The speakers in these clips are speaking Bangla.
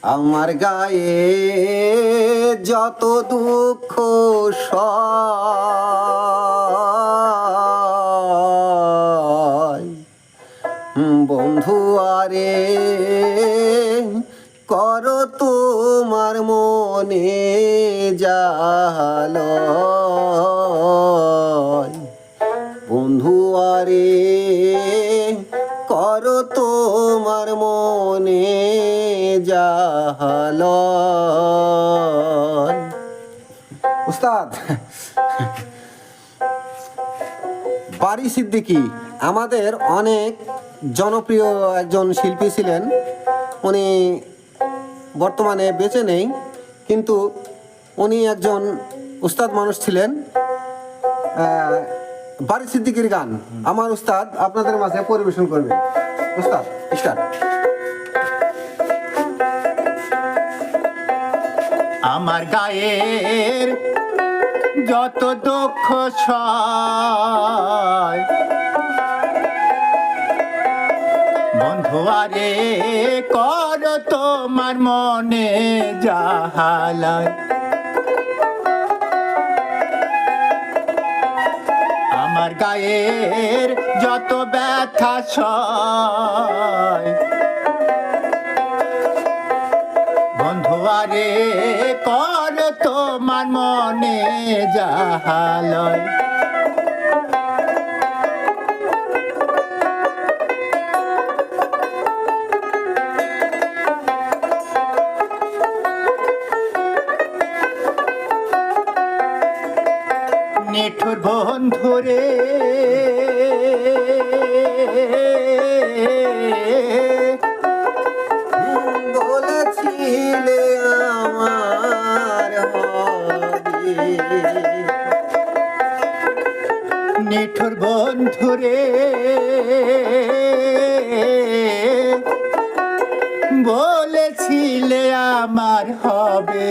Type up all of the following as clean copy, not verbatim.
আমার গায়ে যত দুঃখ সয় বন্ধু আরে কর তোমার মনে জালয় বন্ধু আরে কর তোমার মনে জালয়। উস্তাদ বারী সিদ্দিকী আমাদের অনেক জনপ্রিয় একজন শিল্পী ছিলেন। উনি বর্তমানে বেঁচে নেই, কিন্তু উনি একজন উস্তাদ মানুষ ছিলেন। বারী সিদ্দিকীর গান আমার উস্তাদ আপনাদের মাঝে পরিবেশন করবেন। উস্তাদ স্টার্ট। আমার গায়ের যত দুঃখ সয় বন্ধু আরে কর তোমার মনে জাহালায়। আমার গায়ের যত ব্যথা সয় বন্ধু আরে কর তোমার মনে জাহালয়। নিঠুর বন্ধুরে বলেছিলে আমার হবে, নিঠুর বন্ধুরে বলেছিলে আমার হবে,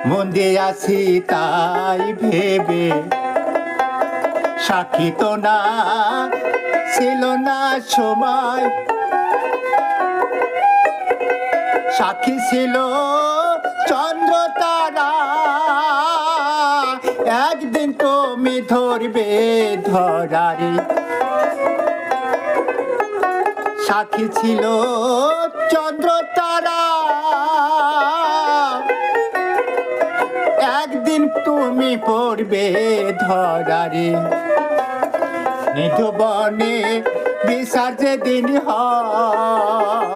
মন্দে আছি তাই ভেবে সাক্ষী তো না ছিল না সময়, সাক্ষী ছিল চন্দ্র তারা, একদিন তুমি ধরবে ধরারে। সাক্ষী ছিল চন্দ্র তারা, একদিন তুমি পড়বে ধরারে। নিজ বনে বিচার যেদিন হয়